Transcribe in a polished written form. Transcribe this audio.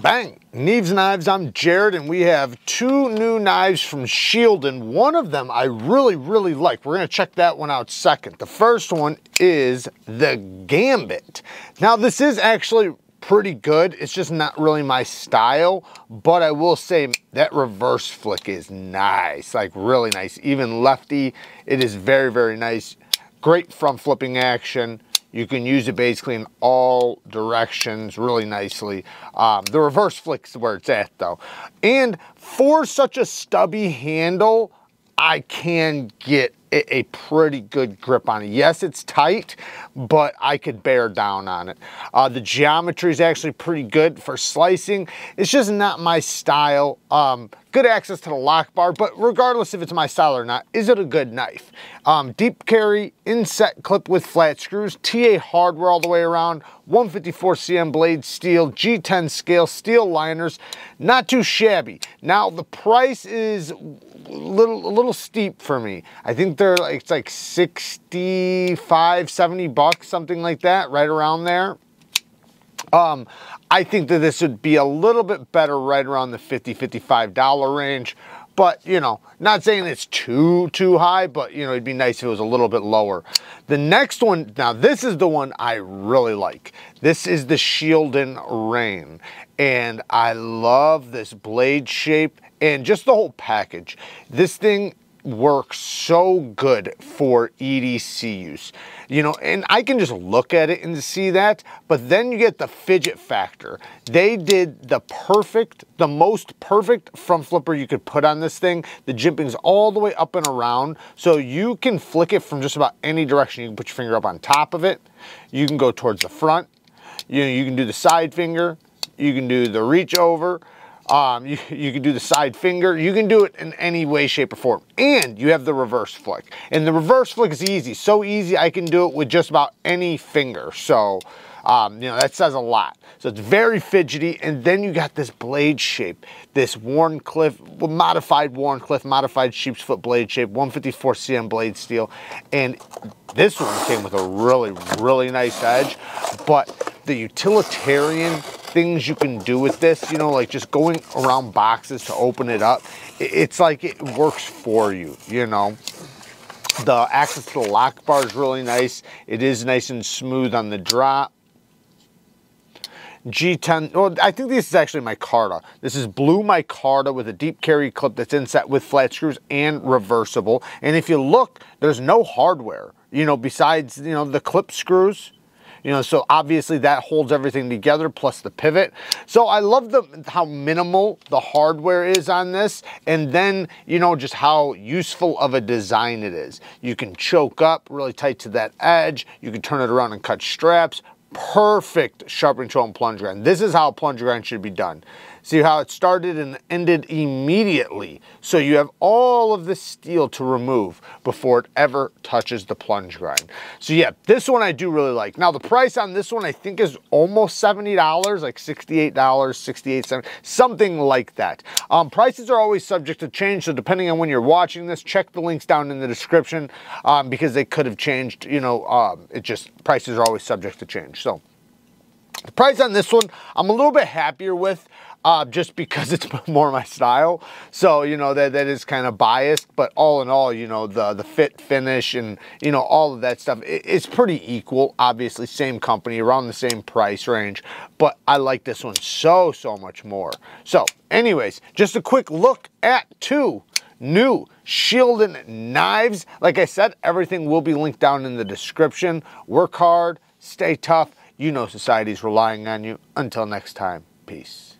Bang! Neeves Knives, I'm Jared, and we have two new knives from SHIELDON. One of them I really like. We're gonna check that one out second. The first one is the Gambit. Now this is actually pretty good. It's just not really my style, but I will say that reverse flick is nice, like really nice. Even lefty, it is very nice. Great front flipping action. You can use it basically in all directions really nicely. The reverse flick's where it's at though. And for such a stubby handle, I can get a pretty good grip on it. Yes, it's tight, but I could bear down on it. The geometry is actually pretty good for slicing. It's just not my style. Good access to the lock bar, but regardless if it's my style or not, is it a good knife? Deep carry, inset clip with flat screws, TA hardware all the way around, 154 cm blade steel, G10 scale, steel liners, not too shabby. Now the price is a little steep for me. I think they're like, it's like 65, 70 bucks, something like that, right around there. I think that this would be a little bit better right around the $50, $55 range. But, you know, not saying it's too high, but, you know, it'd be nice if it was a little bit lower. The next one, now this is the one I really like. This is the SHIELDON Rain. And I love this blade shape and just the whole package. This thing works so good for EDC use, you know, and I can just look at it and see that, but then you get the fidget factor. They did the most perfect front flipper you could put on this thing. The jimping's all the way up and around, so you can flick it from just about any direction. You can put your finger up on top of it. You can go towards the front. You can do the side finger. You can do the reach over. You can do the side finger. You can do it in any way, shape, or form. And you have the reverse flick. And the reverse flick is easy. So easy, I can do it with just about any finger. So, you know, that says a lot. So it's very fidgety. And then you got this blade shape, this modified sheep's foot blade shape, 154 cm blade steel. And this one came with a really nice edge. But the utilitarian things you can do with this, you know, like just going around boxes to open it up, it's like it works for you, you know. The access to the lock bar is really nice. It is nice and smooth on the drop. G10, well, I think this is actually micarta. This is blue micarta with a deep carry clip that's inset with flat screws and reversible. And if you look, there's no hardware, you know, besides, you know, the clip screws. You know, so obviously that holds everything together, plus the pivot. So I love how minimal the hardware is on this, and then, you know, just how useful of a design it is. You can choke up really tight to that edge. You can turn it around and cut straps. Perfect sharpening tool and plunge grind. This is how a plunge grind should be done. See how it started and ended immediately. So you have all of the steel to remove before it ever touches the plunge grind. So yeah, this one I do really like. Now the price on this one I think is almost $70, like $68, 68, 70, something like that. Prices are always subject to change, so depending on when you're watching this, check the links down in the description because they could have changed, you know, prices are always subject to change. So the price on this one, I'm a little bit happier with, just because it's more my style. So, you know, that is kind of biased, but all in all, you know, the fit, finish, and, you know, all of that stuff, it's pretty equal. Obviously, same company, around the same price range, but I like this one so much more. So, anyways, just a quick look at two new SHIELDON knives. Like I said, everything will be linked down in the description. Work hard, stay tough. You know society's relying on you. Until next time, peace.